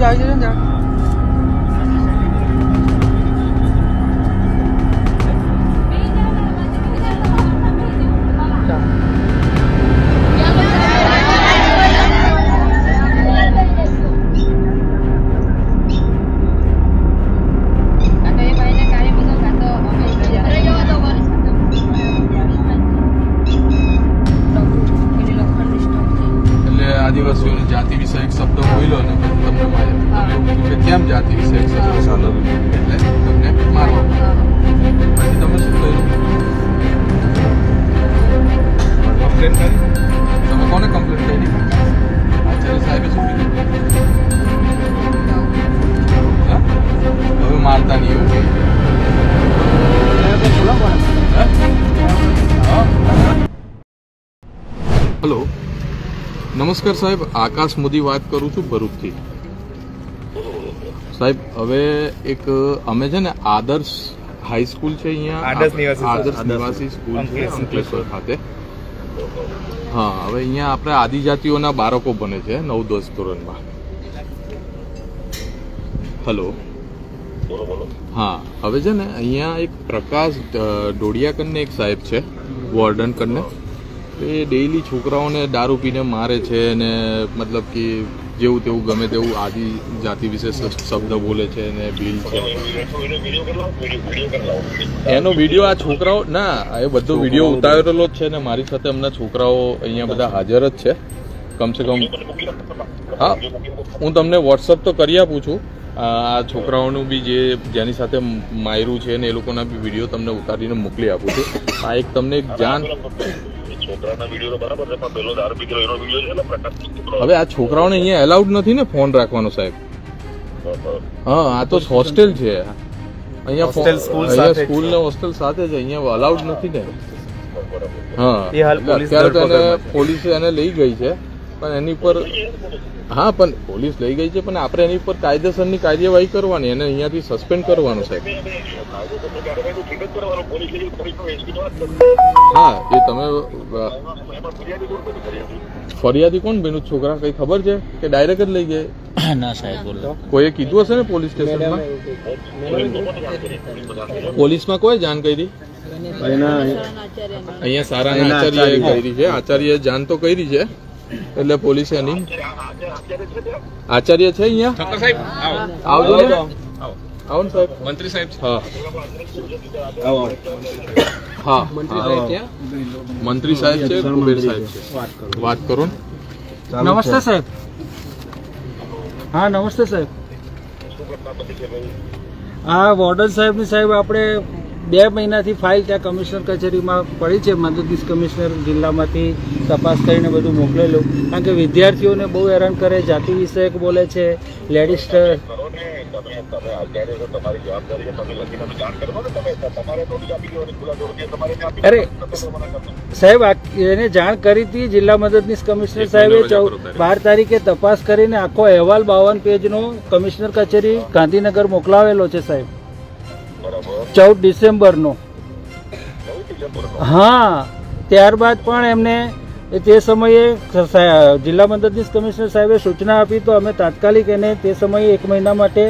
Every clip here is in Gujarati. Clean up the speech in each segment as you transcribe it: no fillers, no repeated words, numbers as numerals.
આવી જજો ને આદિવાસીઓની જાતિ વિષયક શબ્દો બોલ્યો ને તમને માર્યા. કેમ જાતિ વિષયક શબ્દો એટલે તમને મારવા પછી તમે શું કર્યું? કમ્પ્લેન કરી? તમે કોને કમ્પ્લેન કરી? આચાર્ય સાહેબે શું કીધું? હવે મારતા નહીં એવું કહી. હેલો, નમસ્કાર સાહેબ, આકાશ મોદી વાત કરું છું ભરૂચથી. સાહેબ હવે એક અમે છે ને આદર્શ હાઈસ્કૂલ છે અહીંયા, આદર્શ નિવાસી સ્કૂલ છે અંકલેશ્વર ખાતે. હા, હવે અહીંયા આપણે આદિજાતિઓના બાળકો બને છે 9-10 ધોરણમાં. હેલો, હા, હવે છે ને અહીંયા એક પ્રકાશ ડોડિયા કરીને એક સાહેબ છે, વોર્ડન કરીને. એ ડેઈલી છોકરાઓને દારૂ પીને મારે છે ને મતલબ કે જેવું તેવું ગમે તેવું આદિજાતિ વિશે શબ્દ બોલે છે ને બિલ છે. એનો વિડીયો આ છોકરાઓ ના એ બધો વિડીયો ઉતારેલો જ છે ને મારી સાથે હમણાં છોકરાઓ અહીંયા બધા હાજર જ છે કમસે કમ. હા, હું તમને વોટ્સઅપ તો કરી આપું છું. આ છોકરાઓનું બી જેની સાથે માર્યું છે ને એ લોકોના બી વિડીયો તમને ઉતારીને મોકલી આપું છું. આ એક તમને એક જાણ. હવે આ છોકરાઓને અહીંયા એલાઉડ નથી ને ફોન રાખવાનો સાહેબ. હા, આ તો હોસ્ટેલ છે અહીંયા, સ્કૂલ ને હોસ્ટેલ સાથે છે, અહીંયા અલાઉડ નથી ને. હા, અત્યારે તો એને પોલીસે એને લઈ ગઈ છે પણ એની પર હા પણ પોલીસ લઈ ગઈ છે પણ આપણે એની પર કાયદેસરની કાર્યવાહી કરવાની, એને અહીંયાથી સસ્પેન્ડ કરવાનું સાહેબ. હા, એ તમે ફરિયાદી કોણ બન્યું છોકરા કઈ ખબર છે કે ડાયરેક્ટ જ લઈ ગયા? ના સાહેબ, કોઈએ કીધું હશે ને પોલીસ સ્ટેશનમાં? પોલીસમાં કોઈ જાણ કરી? અહીંયા સારાના આચાર્યએ કરી છે, આચાર્યએ જાણ તો કરી છે એટલે પોલીસે એની આચાર્ય છે અહીંયા. આવજો ને, આવો ને સાહેબ. મંત્રી સાહેબ. હા હા, મંત્રી સાહેબ છે, કુબેર સાહેબ છે, વાત કરો ને. નમસ્તે સાહેબ. હા નમસ્તે સાહેબ. હા, વોર્ડન સાહેબની સાહેબ આપણે 2 મહિનાથી ફાઇલ ત્યાં કમિશનર કચેરીમાં પડી છે. મદદનીશ કમિશનર જિલ્લામાંથી તપાસ કરીને બધું મોકલેલું. કારણ કે વિદ્યાર્થીઓને બહુ હેરાન કરે, જાતિ વિષયક બોલે છે, લેડીઝ. અરે સાહેબ, એને જાણ કરી હતી જિલ્લા મદદનીશ કમિશનર સાહેબે 12 તારીખે તપાસ કરીને આખો અહેવાલ 52 પેજનો કમિશનર કચેરી ગાંધીનગર મોકલાવેલો છે સાહેબ, 14 ડિસેમ્બરનો. હા, ત્યારબાદ પણ એમને તે સમયે જિલ્લા મદદનીશ કમિશનર સાહેબે સૂચના આપી તો અમે તાત્કાલિક એને તે સમયે 1 મહિના માટે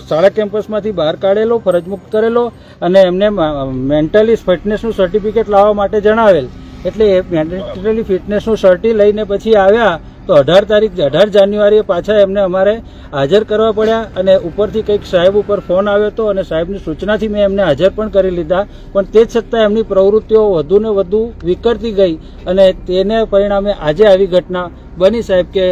શાળા કેમ્પસમાંથી બહાર કાઢેલો, ફરજમુક્ત કરેલો અને એમને મેન્ટલી ફિટનેસનું સર્ટિફિકેટ લાવવા માટે જણાવેલ. એટલે મેન્ટલી ફિટનેસનું સર્ટી લઈને પછી આવ્યા તો 18 જાન્યુઆરીએ પાછા એમને અમારે હાજર કરવા પડ્યા અને ઉપરથી કંઈક સાહેબ ઉપર ફોન આવ્યો હતો અને સાહેબની સૂચનાથી મેં એમને હાજર પણ કરી લીધા. પણ તે છતાં એમની પ્રવૃત્તિઓ વધુને વધુ વિકળતી ગઈ અને તેને પરિણામે આજે આવી ઘટના બની સાહેબ કે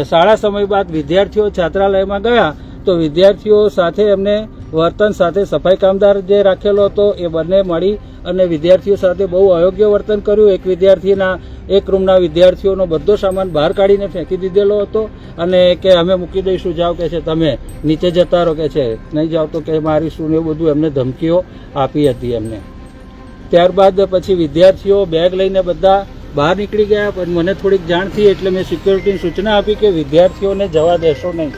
શાળા સમય બાદ વિદ્યાર્થીઓ છાત્રાલયમાં ગયા તો વિદ્યાર્થીઓ સાથે એમને વર્તન સાથે સફાઈ કામદાર જે રાખેલો હતો એ બંને મળી અને વિદ્યાર્થીઓ સાથે બહુ અયોગ્ય વર્તન કર્યું. એક વિદ્યાર્થીના એક રૂમના વિદ્યાર્થીઓનો બધો સામાન બહાર કાઢીને ફેંકી દીધેલો હતો અને કે અમે મૂકી દઈશું, જાઓ કે છે, તમે નીચે જતા રહો કે છે, નહીં જાઓ તો કે મારીશું ને બધું એમને ધમકીઓ આપી હતી એમને. ત્યારબાદ પછી વિદ્યાર્થીઓ બેગ લઈને બધા બહાર નીકળી ગયા. પણ મને થોડીક જાણ થઈ એટલે મેં સિક્યોરિટીની સૂચના આપી કે વિદ્યાર્થીઓને જવા દેશો નહીં.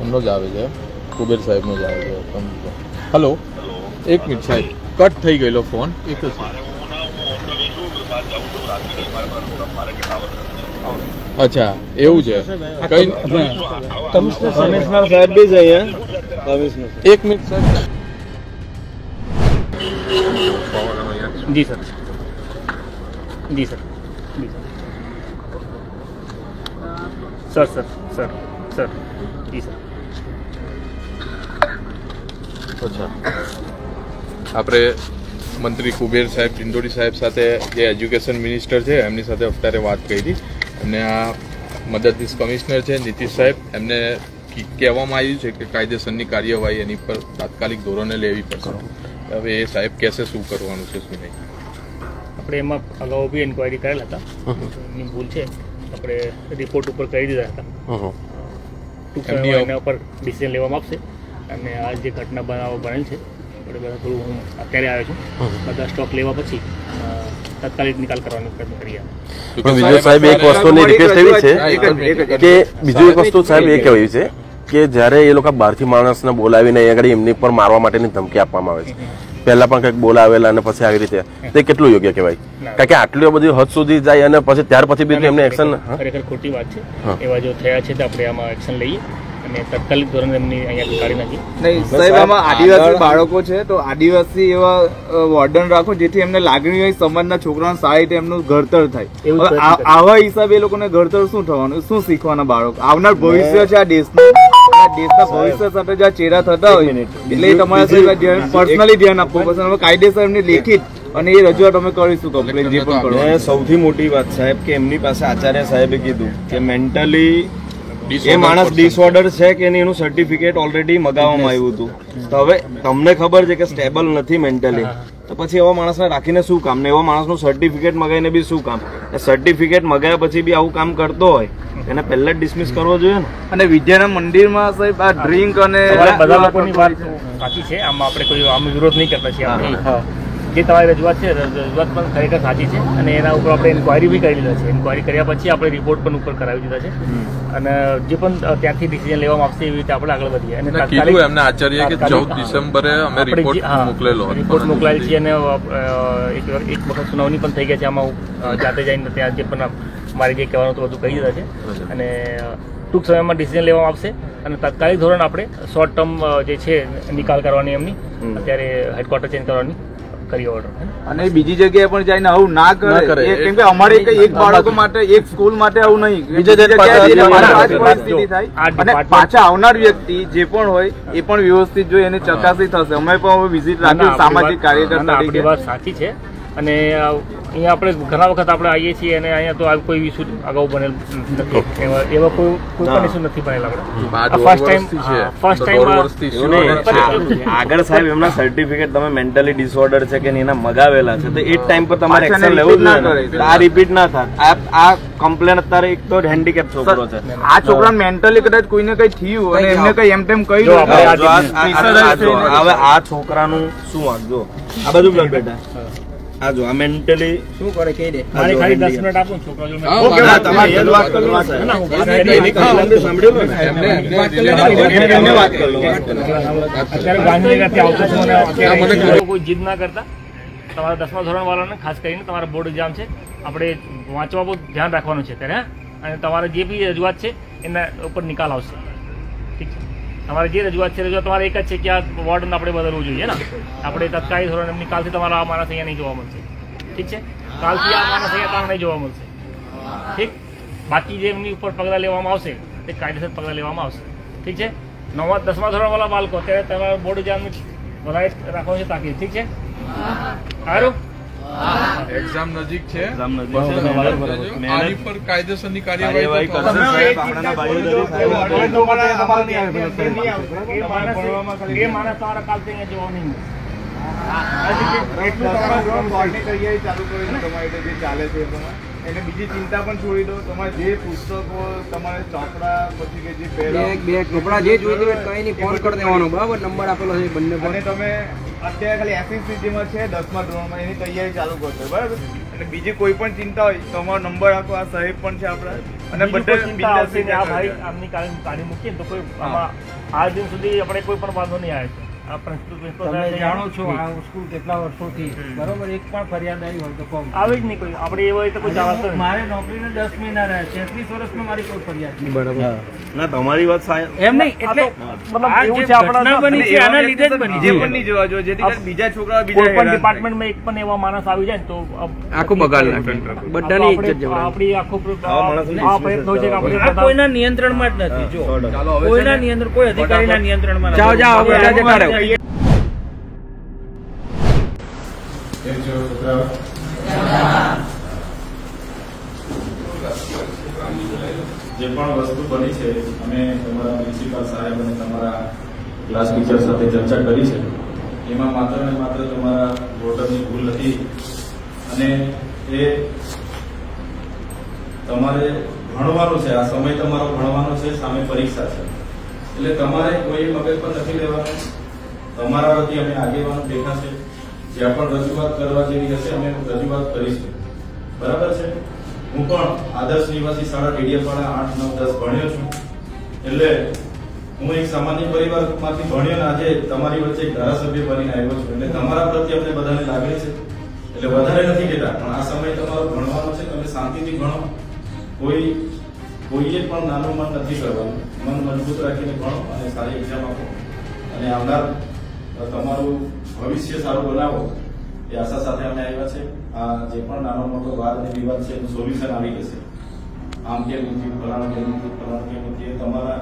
એમનો જ આવે છે, કુબેર સાહેબનો જ આવે છે. હેલો, 1 મિનિટ સાહેબ, કટ થઈ ગયેલો ફોન. એક જ અચ્છા એવું છે કઈ કમિશનર સાહેબ બી છે અહીંયા કમિશનર એક મિનિટ સાહેબ जी सर जी sir sir sir sir sir जी सर અચ્છા આપણે મંત્રી કુબેર સાહેબ ડિંડોરી સાહેબ સાથે જે એજ્યુકેશન મિનિસ્ટર છે એમની સાથે અત્યારે વાત કરી અને આ મદદનીશ કમિશનર છે નીતિશ સાહેબ એમને કહેવામાં આવ્યું છે કે કાયદેસરની કાર્યવાહી એની પર તાત્કાલિક ધોરણે લેવી પડશે હવે એ સાહેબ કહેશે શું કરવાનું છે શું નહીં આપણે એમાં અગાઉ બી ઇન્ક્વાયરી કરેલા હતા એની ભૂલ છે આપણે રિપોર્ટ ઉપર કરી દીધા હતા ટૂંક સમયમાં એના ઉપર ડિસિઝન લેવામાં આવશે અને આ જે ઘટના બનેલ છે આપણે બધા થોડું હું અત્યારે આવ્યો છું બધા સ્ટોક લેવા પછી તાત્કાલિક નિકાલ કરવાનો પ્રયત્ન કરીએ બીજું સાહેબ એક વસ્તુની રિક્વેસ્ટ એવી છે કે બીજું એક વસ્તુ સાહેબ એ કહેવાય છે કે જ્યારે એ લોકો બહારથી માણસને બોલાવીને અહીંયા આગળ એમની પર મારવા માટેની ધમકી આપવામાં આવે છે પહેલા પણ કંઈક બોલાવેલા અને પછી આવી રીતે તે કેટલું યોગ્ય કહેવાય કારણ કે આટલી બધી હદ સુધી જાય અને પછી ત્યાર પછી બી એમને એક્શન ખરેખર ખોટી વાત છે એવા જો થયા છે તો આપણે આમાં એક્શન લઈએ અને તાત્કાલિક ધોરણે એમની અહીંયા કાઢી નાખીએ નહીં સાહેબ આમાં આદિવાસી બાળકો છે તો આદિવાસી એવા વોર્ડન રાખો જેથી એમને લાગણી હોય સમાજના છોકરાઓને સારી રીતે એમનું ઘડતર થાય આવા હિસાબે એ લોકોને ઘડતર શું થવાનું શું શીખવાના બાળકો આવનાર ભવિષ્ય છે આ દેશના ભવિષ્ય સાથે જે ચેડા થતા હોય એટલે તમારે પર્સનલી ધ્યાન આપવું પડશે હવે કાયદેસર એમની લેખિત અને એ રજૂઆત અમે કરીશું કમ્પ્લેન જે પણ કરો સૌથી મોટી વાત સાહેબ કે એમની પાસે આચાર્ય સાહેબે કીધું કે મેન્ટલી એ માણસ ડિસઓર્ડર છે કે એનું સર્ટિફિકેટ ઓલરેડી મગાવવામાં આવ્યું હતું તો હવે તમને ખબર છે કે સ્ટેબલ નથી મેન્ટલી તો પછી એવા માણસને રાખીને શું કામ ને એવા માણસનું સર્ટિફિકેટ મગાવીને બી શું કામ સર્ટિફિકેટ મગાવ્યા પછી બી આવું કામ કરતો હોય એને પહેલા જ ડિસમિસ કરવો જોઈએ ને અને વિદ્યાના મંદિરમાં સાહેબ આ ડ્રિંક અને બધા લોકોની વાત સાચી છે આમાં આપણે કોઈ આમ વિરોધ નહીં કરતા છીએ જે તમારી રજૂઆત છે રજૂઆત પણ ખરેખર સાચી છે અને એના ઉપર આપણે ઇન્ક્વાયરી બી કરી લીધા છે ઇન્ક્વાયરી કર્યા પછી આપણે રિપોર્ટ પણ ઉપર કરાવી દીધા છે અને જે પણ ત્યાંથી ડિસિઝન લેવામાં આવશે એવી રીતે આપણે આગળ વધીએ અને કીધું એમને આચાર્ય કે 14 ડિસેમ્બરે અમે રિપોર્ટ મોકલેલો રિપોર્ટ મોકલાયેલ છે અને એક વખત સુનાવણી પણ થઈ ગયા છે આમાં જાતે જઈને ત્યાં જે પણ મારે જે કહેવાનું હતું બધું કહી દીધા છે અને ટૂંક સમયમાં ડિસિઝન લેવામાં આવશે અને તાત્કાલિક ધોરણ આપણે શોર્ટ ટર્મ જે છે નિકાલ કરવાની એમની અત્યારે હેડક્વાર્ટર ચેન્જ કરવાની કરી ઓર્ડર અને બીજી જગ્યાએ પણ જઈને આવું ના કરે કેમ કે અમારે એક બાળકો માટે એક સ્કૂલ માટે આવું નહીં બીજી જગ્યાએ અને પાછા આવનાર વ્યક્તિ જે પણ હોય એ પણ વ્યવસ્થિત જો એની ચકાસણી થશે અમે પણ વિઝિટ રાખી સામાજિક કાર્યકર તરીકે વાત સાચી છે અને અહીંયા આપણે ઘણા વખત આપણે આવીએ છીએ અને અહીંયા તો કોઈ ઇસ્યુ અગાઉ બનેલ નથી એવા કોઈ પણ ઇસ્યુ નથી બનેલા આપણે ફર્સ્ટ ટાઈમ આગળ સાહેબ એમના સર્ટિફિકેટ તમે મેન્ટલી ડિસઓર્ડર છે કે એના મગાવેલા છે તો એ ટાઈમ પર તમારે એક્શન લેવું જ ના આ રિપીટ ના થાય આ કમ્પ્લેન અત્યારે એક તો હેન્ડીકેપ છોકરો છે આ છોકરા મેન્ટલી કદાચ કોઈને કઈ થયું અને એમને કઈ એમ તેમ કહ્યું હવે આ છોકરાનું શું વાંચજો આ બધું બ્લડ બેટા આ જો આ મેન્ટલી શું કરે કહી દે મારે ખાલી 10 મિનિટ આપો છોકરા જો ઓકે તમારે એ વાત કરવા છે ના હું સાંભળ્યો ને એમને વાત કરી લો અત્યારે ગાંધીનગરથી આવતો છું અને અત્યારે કોઈ જીદ ના કરતા તમારા 10મા ધોરણ વાળાને ખાસ કરીને તમારા બોર્ડ એક્ઝામ છે આપણે વાંચવા બહુ ધ્યાન રાખવાનું છે અત્યારે અને તમારે જે બી રજૂઆત છે એના ઉપર નિકાલ આવશે ઠીક છે તમારે જે રજૂઆત છે રજૂઆત તમારે એક જ છે કે આ વોર્ડન આપણે બદલવું જોઈએ ને આપણે તાત્કાલિક ધોરણે એમની કાલથી તમારા આ માણસ અહીંયા નહીં જોવા મળશે ઠીક છે કાલથી આ માણસ અહીંયા નહીં જોવા મળશે ઠીક બાકી જે એમની ઉપર પગલાં લેવામાં આવશે તે કાયદેસર પગલાં લેવામાં આવશે ઠીક છે 9મા 10મા ધોરણવાળા બાળકો અત્યારે તમારા બોર્ડ એક્ઝામની વધારે રાખવાનું છે તાકીદ ઠીક છે સારું એક્ઝામ નજીક છે આની પર કાયદેસરની કાર્યવાહી એટલે બીજી ચિંતા પણ છોડી દો તમારે જે પુસ્તકો તમારે ચોપડા પછી કે જે બે ચોપડા જે જોઈતું હોય કઈ નહીં ફોન કરી દેવાનો બરાબર નંબર આપેલો છે બંને અને તમે અત્યારે ખાલી એસએસસીજીમાં છે 10મા ધોરણમાં એની તૈયારી ચાલુ કરશો બરાબર અને બીજી કોઈ પણ ચિંતા હોય તો અમારો નંબર આપો આ સાહેબ પણ છે આપણા અને બધા આમની કાઢી મૂકીએ તો કોઈ આમાં આ દિન સુધી આપણે કોઈ પણ વાંધો નહીં આવે છે તમે જાણો છો આ સ્કૂલ કેટલા વર્ષોથી બરોબર એક પણ ફરિયાદ આવી હોય તો કહો. આવી જ નહીં કોઈ, આપણે એવો હોય તો કોઈ જવાબ તો મારે નોકરીને 10 મહિના રહ્યા, 33 વર્ષમાં મારી કોઈ ફરિયાદ નહીં. ના તમારી વાત એમ નહીં, એટલે મતલબ આ એવું જે છે આપણા ઘટના બની છે આના લીધે જ બની જે છે. પણ નહીં જોવા જોઈએ જેથી કરીને બીજા છોકરાઓ કોઈ બીજા પણ ડિપાર્ટમેન્ટમાં એક પણ એવા માણસ આવી જાય ને તો આખું બગાડ નાખે બધાની ઇજ્જત જવાય. આપણી આખો પ્રયત્ન હોય છે કે આપણે આ કોઈના નિયંત્રણમાં જ નથી. જો કોઈના નિયંત્રણ, કોઈ અધિકારીના નિયંત્રણમાં નથી. જાઓ જાઓ બધા જતા રહો. જે પણ વસ્તુ બની છે અમે તમારા પ્રિન્સિપાલ સાહેબ અને તમારા ક્લાસ ટીચર સાથે ચર્ચા કરી છે. એમાં માત્ર ને માત્ર તમારા વોટરની ભૂલ હતી અને એ તમારે ભણવાનું છે, આ સમય તમારો ભણવાનો છે, સામે પરીક્ષા છે, એટલે તમારે કોઈ મગજ પર નથી લેવાનું. તમારા વતી અમે આગેવાનો બેઠા છે, જ્યાં પણ રજૂઆત કરવા જેવી હશે અમે રજૂઆત કરીશું. બરાબર છે. હું પણ આદર્શ નિવાસી શાળા ડીડીએફવાળા 8, 9, 10 ભણ્યો છું, એટલે હું એક સામાન્ય પરિવારમાંથી ભણ્યો ને આજે તમારી વચ્ચે એક ધારાસભ્ય બનીને આવ્યો છું, એટલે તમારા પ્રત્યે અમને બધાને લાગણી છે. એટલે વધારે નથી કહેતા, પણ આ સમય તમારો ભણવાનો છે, તમે શાંતિથી ભણો. કોઈએ પણ નાનું મન નથી કરવાનું, મન મજબૂત રાખીને ભણો અને સારી એક્ઝામ આપો અને આવનાર તમારું ભવિષ્ય સારું બનાવો એ આશા સાથે અમે આવ્યા છે. આ જે પણ નાનો મોટો વાદ અને વિવાદ છે એનું સોલ્યુશન આવી જશે. આમ કેમ નથી, ફલાણું કેમ નથી, ફલાણું કેમ નથી, એ તમારા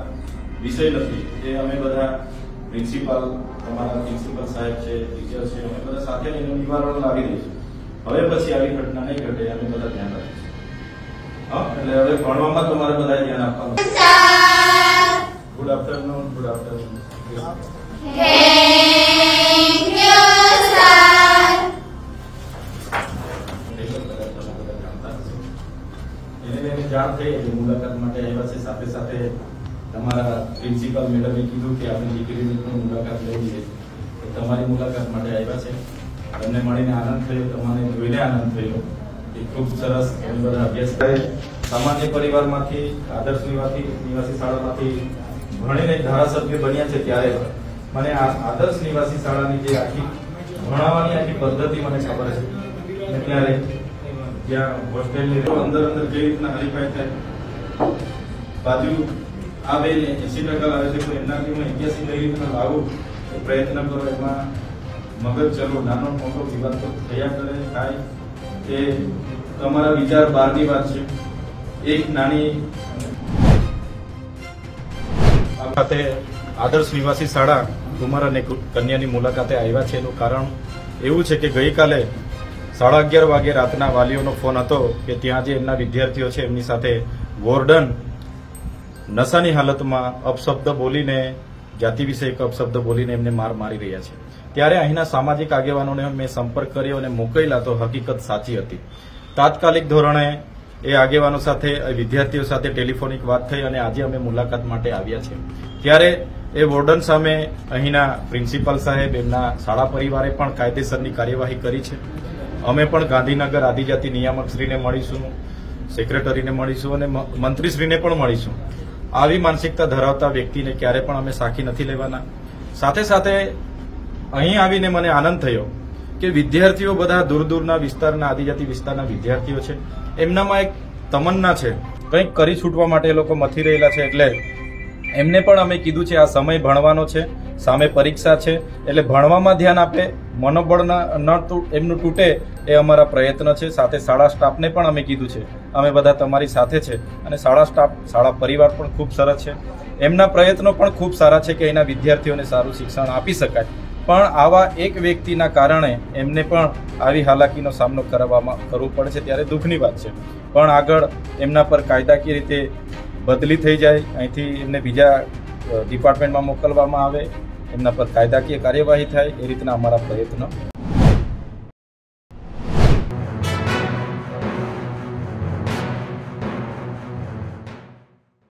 વિષય નથી. એ અમે બધા પ્રિન્સિપાલ, તમારા પ્રિન્સિપલ સાહેબ છે, ટીચર છે, અમે બધા સાથે એનું નિવારણ લાવી દઈશું. હવે પછી આવી ઘટના નહીં ઘટે અમે બધા ધ્યાન રાખીશું. હા, એટલે હવે ભણવામાં તમારે બધા ધ્યાન આપવાનું. Good afternoon. Good afternoon. જાણ થઈ એટલે મુલાકાત માટે આવ્યા છે. સાથે સાથે તમારા પ્રિન્સિપાલ મેડમે કીધું કે આપણી દીકરીની પણ મુલાકાત લેવી છે, તો તમારી મુલાકાત માટે આવ્યા છે. તમને મળીને આનંદ થયો, તમને જોઈને આનંદ થયો. એ ખૂબ સરસ. તમે બધા અભ્યાસ કરે. સામાન્ય પરિવારમાંથી, આદર્શ નિવાસી શાળામાંથી ભણીને ધારાસભ્ય બન્યા છે, ત્યારે મને આ આદર્શ નિવાસી શાળાની જે આખી ભણાવવાની આખી પદ્ધતિ મને ખબર છે. ત્યારે જ્યાં હોસ્ટેલની અંદર કઈ રીતના હરીફાઈ થાય, બાજુ આ બે 80% લાવે છે, તો એમનાથી હું 81 કઈ રીતના લાવું એ પ્રયત્ન કરો. એમાં મગજ ચલો, નાનો મોટો વિવાદ તો થયા કરે, થાય. એ તમારા વિચાર બહારની વાત છે. એક નાની ખાતે આદર્શ નિવાસી શાળા કુમાર અને કન્યાની મુલાકાતે આવ્યા છે. એનું કારણ એવું છે કે ગઈકાલે 11:30 વાગે રાતના વાલીઓનો ફોન હતો કે ત્યાં જે એમના વિદ્યાર્થીઓ છે એમની સાથે વોર્ડન નશાની હાલતમાં અપશબ્દ બોલીને, જાતિ વિષયક અપશબ્દ બોલીને એમને માર મારી રહ્યા છે. ત્યારે અહીંના સામાજિક આગેવાનોને મેં સંપર્ક કર્યો અને મોકલેલા તો હકીકત સાચી હતી. તાત્કાલિક ધોરણે એ આગેવાનો સાથે, વિદ્યાર્થીઓ સાથે ટેલિફોનિક વાત થઈ અને આજે અમે મુલાકાત માટે આવ્યા છે. ત્યારે એ વોર્ડન સામે અહીંના પ્રિન્સિપાલ સાહેબ, એમના શાળા પરિવારે પણ કાયદેસરની કાર્યવાહી કરી છે. અમે પણ ગાંધીનગર આદિજાતિ નિયામકશ્રીને મળીશું, સેક્રેટરીને મળીશું અને મંત્રીશ્રીને પણ મળીશું. આવી માનસિકતા ધરાવતા વ્યક્તિને ક્યારે પણ અમે સાખી નથી લેવાના. સાથે સાથે અહીં આવીને મને આનંદ થયો કે વિદ્યાર્થીઓ બધા દૂર દૂરના વિસ્તારના, આદિજાતિ વિસ્તારના વિદ્યાર્થીઓ છે. એમનામાં એક તમન્ના છે, કંઈક કરી છૂટવા માટે એ લોકો મથી રહેલા છે. એટલે એમને પણ અમે કીધું છે આ સમય ભણવાનો છે, સામે પરીક્ષા છે, એટલે ભણવામાં ધ્યાન આપે, મનોબળ એમનું તૂટે એ અમારા પ્રયત્ન છે. સાથે શાળા સ્ટાફને પણ અમે કીધું છે અમે બધા તમારી સાથે છે અને શાળા સ્ટાફ, શાળા પરિવાર પણ ખૂબ સરસ છે. એમના પ્રયત્નો પણ ખૂબ સારા છે કે એના વિદ્યાર્થીઓને સારું શિક્ષણ આપી શકાય. પણ આવા એક વ્યક્તિના કારણે એમને પણ આવી હાલાકીનો સામનો કરવો પડે છે, ત્યારે દુઃખની વાત છે. પણ આગળ એમના પર કાયદાકીય રીતે બદલી થઈ જાય, અહીંથી એમને બીજા ડિપાર્ટમેન્ટમાં મોકલવામાં આવે, એમના પર કાયદાકીય કાર્યવાહી થાય, એ રીતના અમારા પ્રયત્નો